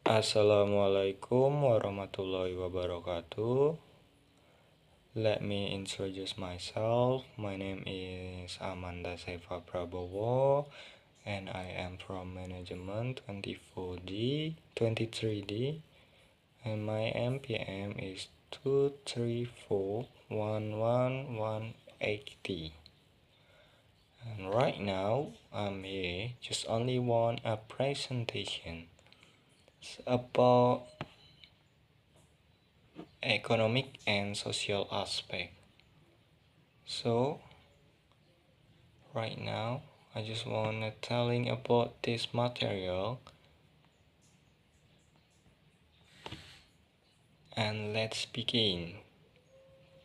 Assalamualaikum warahmatullahi wabarakatuh. Let me introduce myself. My name is Amanda Seva Prabowo, and I am from Management 24D, 23D, and my MPM is 2341118T. And right now, I'm here just only want a presentation about economic and social aspect. So right now I just wanna telling about this material, and let's begin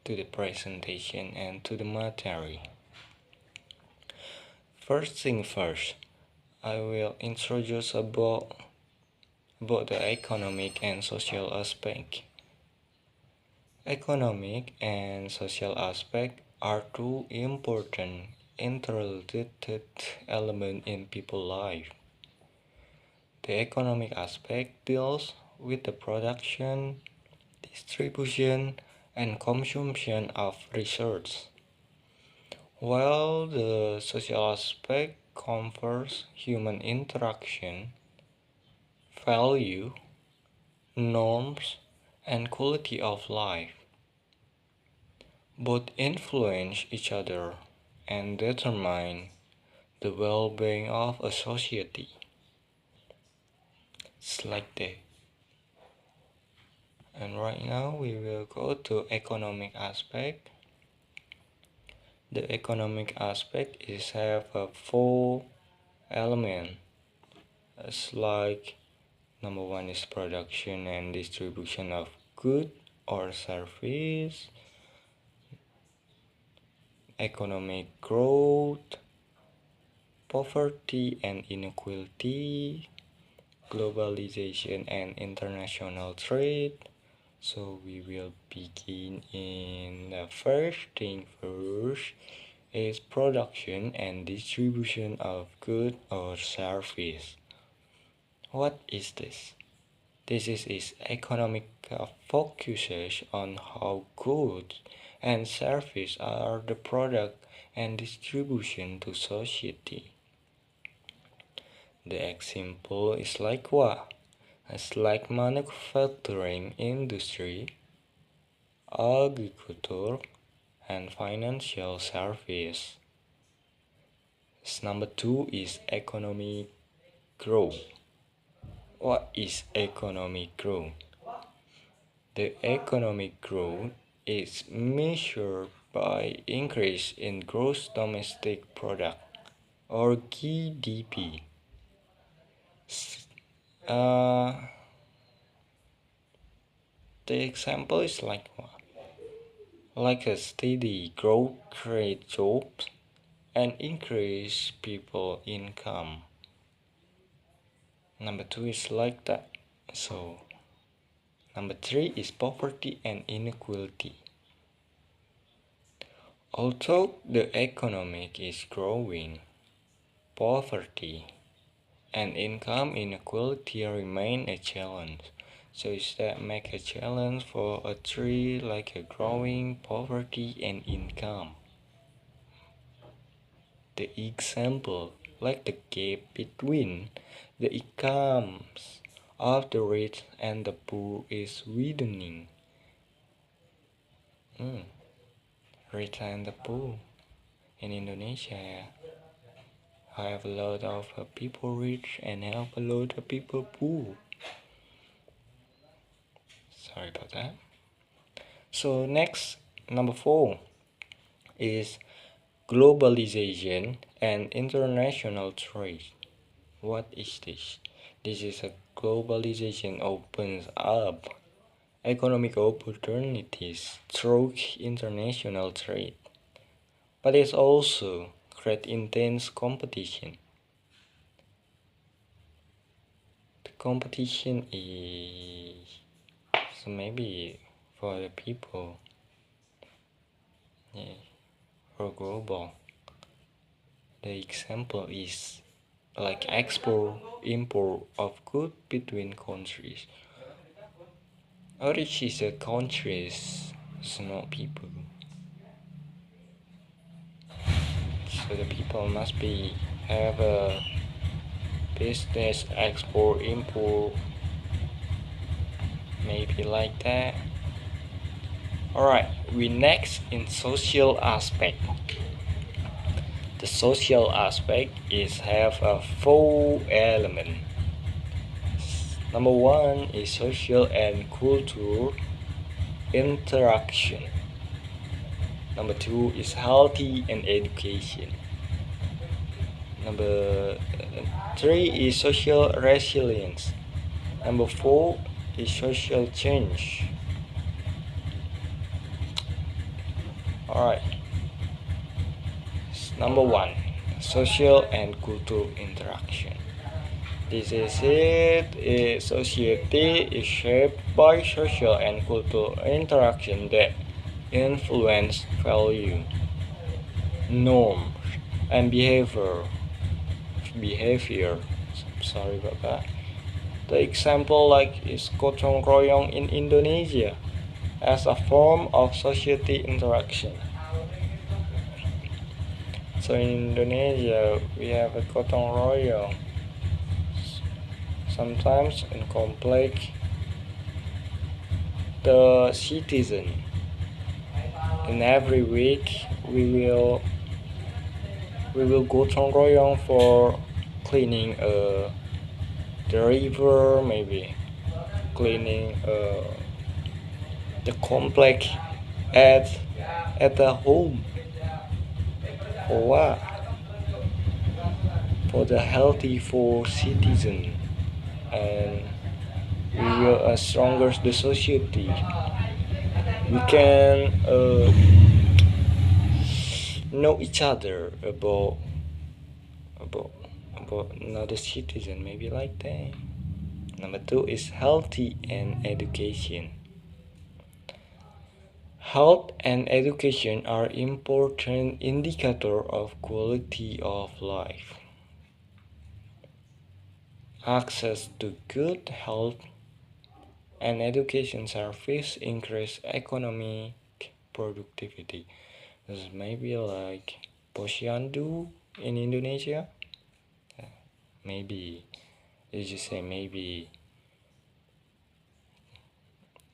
to the presentation and to the material. First thing first, I will introduce about the economic and social aspect. Economic and social aspect are two important interrelated elements in people's life. The economic aspect deals with the production, distribution, and consumption of resources, while the social aspect covers human interaction, value, norms, and quality of life. Both influence each other and determine the well-being of a society. It's like that. And right now we will go to economic aspect. The economic aspect is have four elements. It's like number one is production and distribution of good or service, economic growth, poverty and inequality, globalization and international trade. So we will begin in the first thing first is production and distribution of goods or service. What is this? This is economic focuses on how goods and service are the product and distribution to society. The example is like what? It's like manufacturing industry, agriculture, and financial service. Number two is economic growth. What is economic growth? The economic growth is measured by increase in gross domestic product or GDP. The example is like what? Like a steady growth create jobs and increase people income. Number two is like that. So number three is poverty and inequality. Although the economic is growing, poverty and income inequality remain a challenge. So is that make a challenge for a tree like a growing poverty and income. The example like the gap between the incomes of the rich and the poor is widening. Rich and the poor in Indonesia have a lot of people rich and have a lot of people poor. Sorry about that. So next, number four is globalization and international trade. What is this? This is a globalization opens up economic opportunities through international trade, but it also create intense competition. The competition is maybe for the people, for global. The example is like export, import of goods between countries. Origin is a countries, it's not people. So the people must be have a business export import, maybe like that. Alright, we next in social aspect. The social aspect is have a four element. Number one is social and cultural interaction. Number two is healthy and education. Number three is social resilience. Number four is social change. Alright. Number one, social and cultural interaction. This is it. A society is shaped by social and cultural interaction that influence value, norms, and behavior. Sorry about that. The example like is gotong royong in Indonesia as a form of society interaction. So in Indonesia we have a gotong royong. Sometimes in conflict the citizen. In every week we will gotong royong for cleaning the river, maybe cleaning the complex at the home. For what? For the healthy for citizen, and we will stronger the society. We can know each other about about another citizen, maybe like that. Number two is healthy and education. Health and education are important indicator of quality of life. Access to good health and education service increase economic productivity. This is maybe like posyandu in Indonesia. Maybe you just say maybe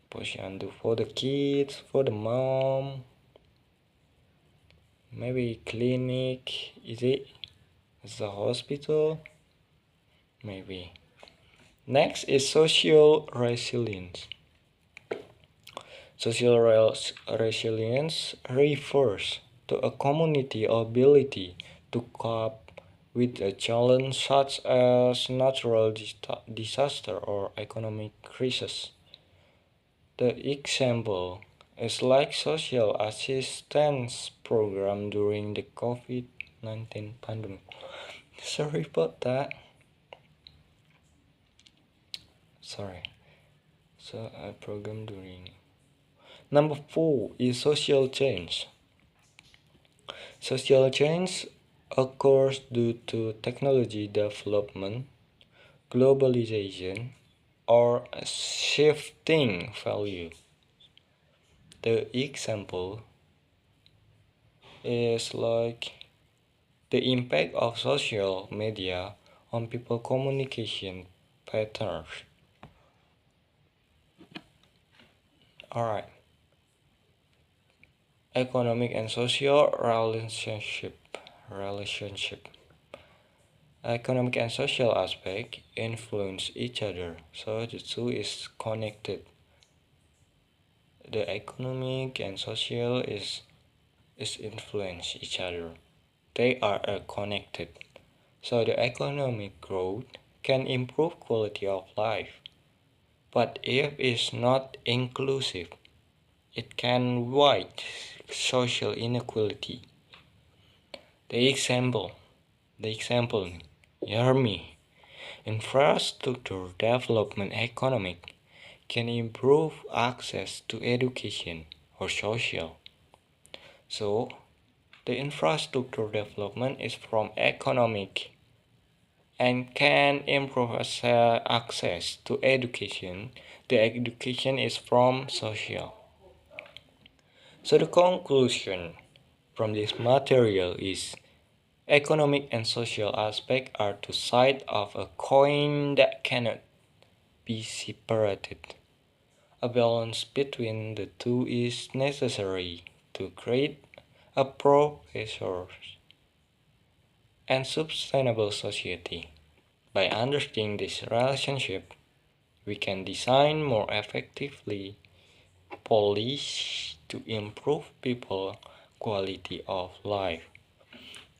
posyandu for the kids, for the mom. Maybe clinic, is it? It's a hospital? Maybe. Next is social resilience. Social resilience refers to a community ability to cope with a challenge such as natural disaster or economic crisis. The example is like social assistance program during the COVID-19 pandemic. Sorry about that. Sorry. So I program during. Number four is social change. Social change occurs due to technology development, globalization, or shifting value. The example is like the impact of social media on people communication patterns. Alright. Economic and social relationship. Economic and social aspect influence each other, so the two is connected. The economic and social is influence each other. They are connected. So the economic growth can improve quality of life. But if it's not inclusive, it can widen social inequality. The example, hear me. Infrastructure development economic can improve access to education or social. So the infrastructure development is from economic and can improve access to education. The education is from social. So the conclusion from this material is economic and social aspects are two sides of a coin that cannot be separated. A balance between the two is necessary to create a progressive and sustainable society. By understanding this relationship, we can design more effectively policies to improve people quality of life.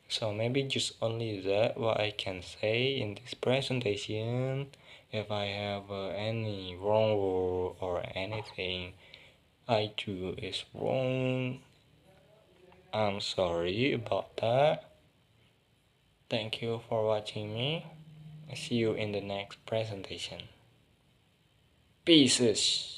So maybe just only that what I can say in this presentation. If I have any wrong word or anything I do is wrong, I'm sorry about that. Thank you for watching me. See you in the next presentation. Pieces.